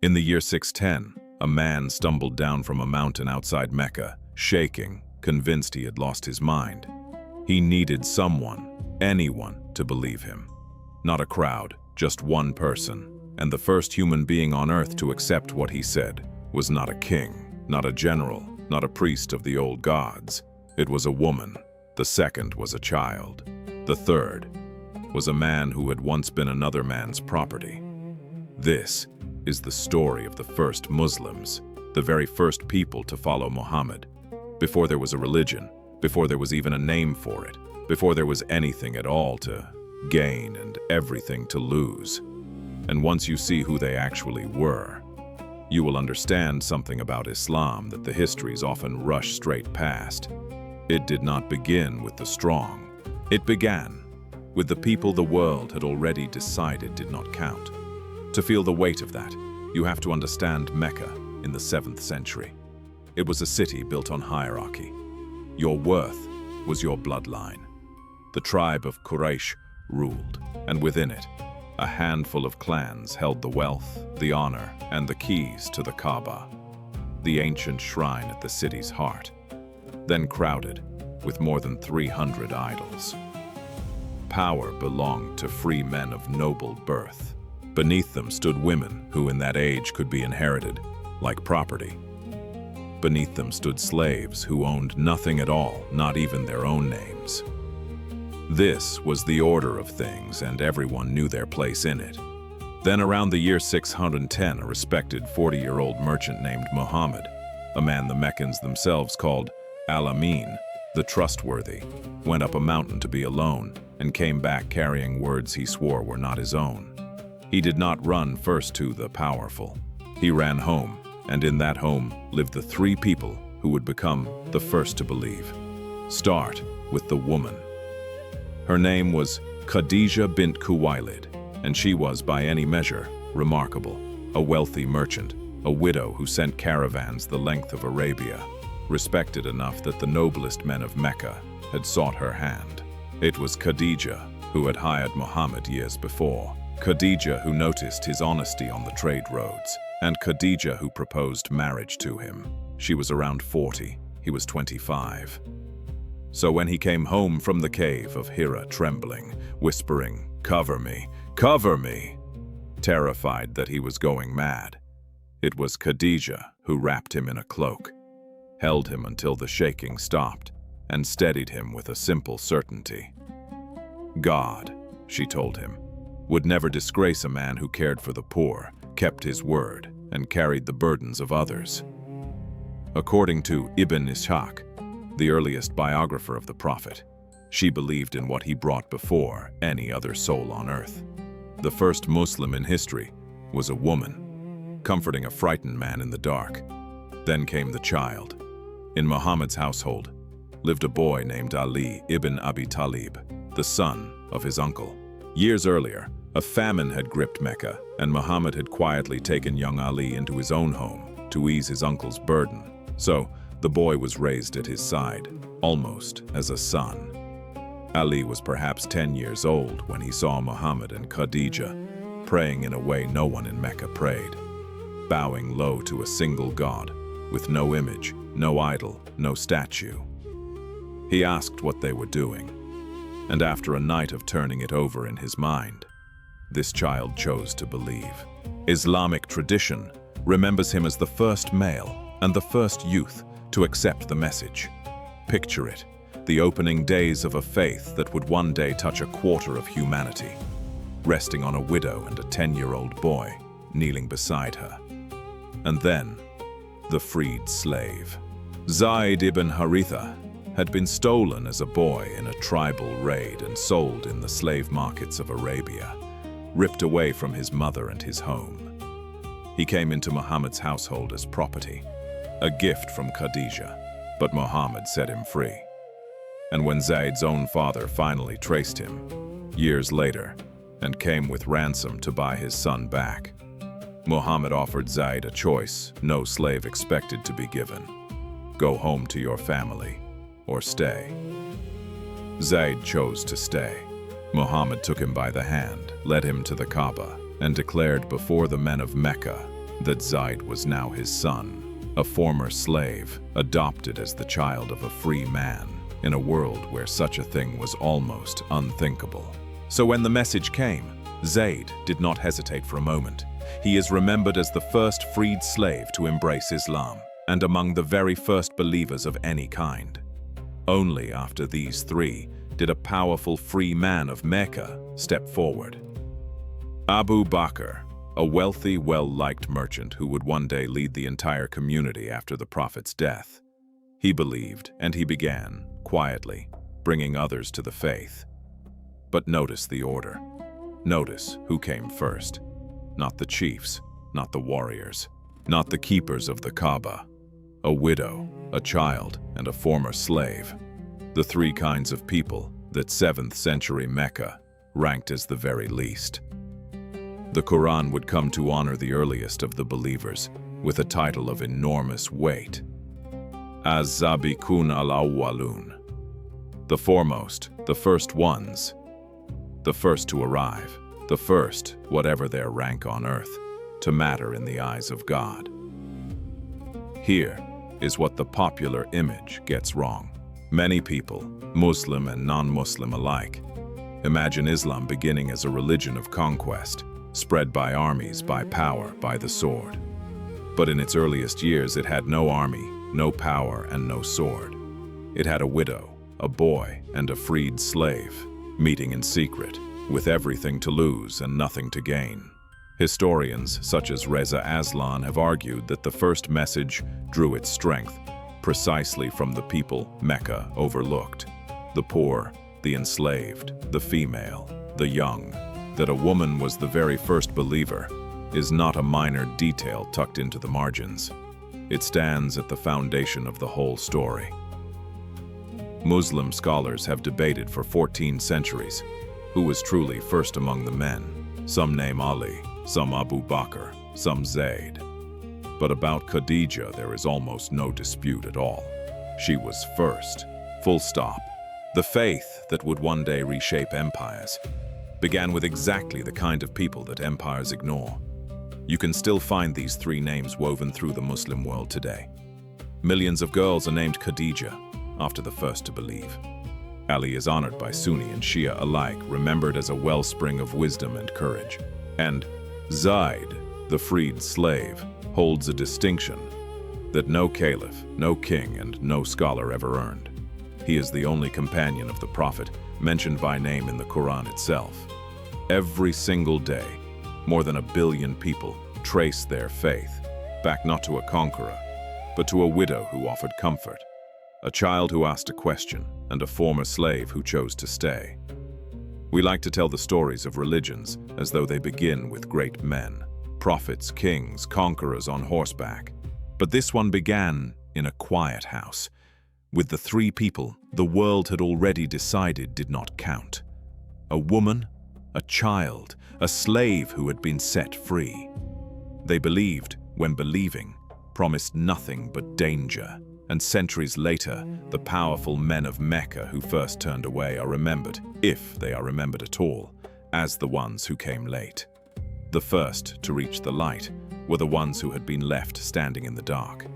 In the year 610, a man stumbled down from a mountain outside Mecca, shaking, convinced he had lost his mind. He needed someone, anyone, to believe him. Not a crowd, just one person. And the first human being on earth to accept what he said was not a king, not a general, not a priest of the old gods. It was a woman. The second was a child. The third was a man who had once been another man's property. This is the story of the first Muslims, the very first people to follow Muhammad. Before there was a religion, before there was even a name for it, before there was anything at all to gain and everything to lose. And once you see who they actually were, you will understand something about Islam that the histories often rush straight past. It did not begin with the strong. It began with the people the world had already decided did not count. To feel the weight of that, you have to understand Mecca in the 7th century. It was a city built on hierarchy. Your worth was your bloodline. The tribe of Quraysh ruled, and within it, a handful of clans held the wealth, the honor, and the keys to the Kaaba, the ancient shrine at the city's heart, then crowded with more than 300 idols. Power belonged to free men of noble birth. Beneath them stood women who in that age could be inherited, like property. Beneath them stood slaves who owned nothing at all, not even their own names. This was the order of things, and everyone knew their place in it. Then around the year 610, a respected 40-year-old merchant named Muhammad, a man the Meccans themselves called al-Amin, the trustworthy, went up a mountain to be alone and came back carrying words he swore were not his own. He did not run first to the powerful. He ran home, and in that home lived the 3 people who would become the first to believe. Start with the woman. Her name was Khadijah bint Khuwailid, and she was, by any measure, remarkable. A wealthy merchant, a widow who sent caravans the length of Arabia, respected enough that the noblest men of Mecca had sought her hand. It was Khadijah who had hired Muhammad years before, Khadijah who noticed his honesty on the trade roads, and Khadijah who proposed marriage to him. She was around 40, he was 25. So when he came home from the cave of Hira trembling, whispering, "Cover me, cover me," terrified that he was going mad, it was Khadijah who wrapped him in a cloak, held him until the shaking stopped, and steadied him with a simple certainty. God, she told him, would never disgrace a man who cared for the poor, kept his word, and carried the burdens of others. According to Ibn Ishaq, the earliest biographer of the Prophet, she believed in what he brought before any other soul on earth. The first Muslim in history was a woman, comforting a frightened man in the dark. Then came the child. In Muhammad's household lived a boy named Ali ibn Abi Talib, the son of his uncle. Years earlier, a famine had gripped Mecca, and Muhammad had quietly taken young Ali into his own home to ease his uncle's burden. So, the boy was raised at his side, almost as a son. Ali was perhaps 10 years old when he saw Muhammad and Khadijah praying in a way no one in Mecca prayed, bowing low to a single God, with no image, no idol, no statue. He asked what they were doing, and after a night of turning it over in his mind, this child chose to believe. Islamic tradition remembers him as the first male and the first youth to accept the message. Picture it, the opening days of a faith that would one day touch a quarter of humanity, resting on a widow and a 10-year-old boy kneeling beside her. And then, the freed slave. Zayd ibn Haritha had been stolen as a boy in a tribal raid and sold in the slave markets of Arabia, ripped away from his mother and his home. He came into Muhammad's household as property, a gift from Khadijah, but Muhammad set him free. And when Zayd's own father finally traced him, years later, and came with ransom to buy his son back, Muhammad offered Zayd a choice no slave expected to be given: go home to your family, or stay. Zayd chose to stay. Muhammad took him by the hand, led him to the Kaaba, and declared before the men of Mecca that Zayd was now his son, a former slave, adopted as the child of a free man, in a world where such a thing was almost unthinkable. So when the message came, Zayd did not hesitate for a moment. He is remembered as the first freed slave to embrace Islam, and among the very first believers of any kind. Only after these three did a powerful free man of Mecca step forward. Abu Bakr, a wealthy, well-liked merchant who would one day lead the entire community after the Prophet's death. He believed, and he began, quietly, bringing others to the faith. But notice the order. Notice who came first. Not the chiefs, not the warriors, not the keepers of the Kaaba. A widow, a child, and a former slave. The three kinds of people that 7th century Mecca ranked as the very least. The Quran would come to honor the earliest of the believers with a title of enormous weight. As-Sabiqun al-Awwalun. The foremost, the first ones. The first to arrive, the first, whatever their rank on earth, to matter in the eyes of God. Here is what the popular image gets wrong. Many people, Muslim and non-Muslim alike, imagine Islam beginning as a religion of conquest, spread by armies, by power, by the sword. But in its earliest years it had no army, no power, and no sword. It had a widow, a boy, and a freed slave, meeting in secret, with everything to lose and nothing to gain. Historians such as Reza Aslan have argued that the first message drew its strength precisely from the people Mecca overlooked: the poor, the enslaved, the female, the young. That a woman was the very first believer is not a minor detail tucked into the margins. It stands at the foundation of the whole story. Muslim scholars have debated for 14 centuries who was truly first among the men. Some name Ali, some Abu Bakr, some Zayd. But about Khadijah there is almost no dispute at all. She was first, full stop. The faith that would one day reshape empires began with exactly the kind of people that empires ignore. You can still find these three names woven through the Muslim world today. Millions of girls are named Khadijah, after the first to believe. Ali is honored by Sunni and Shia alike, remembered as a wellspring of wisdom and courage. And Zayd, the freed slave, holds a distinction that no caliph, no king, and no scholar ever earned. He is the only companion of the Prophet mentioned by name in the Quran itself. Every single day, more than 1 billion people trace their faith back not to a conqueror, but to a widow who offered comfort, a child who asked a question, and a former slave who chose to stay. We like to tell the stories of religions as though they begin with great men, prophets, kings, conquerors on horseback. But this one began in a quiet house, with the three people the world had already decided did not count. A woman, a child, a slave who had been set free. They believed, when believing, promised nothing but danger. And centuries later, the powerful men of Mecca who first turned away are remembered, if they are remembered at all, as the ones who came late. The first to reach the light were the ones who had been left standing in the dark.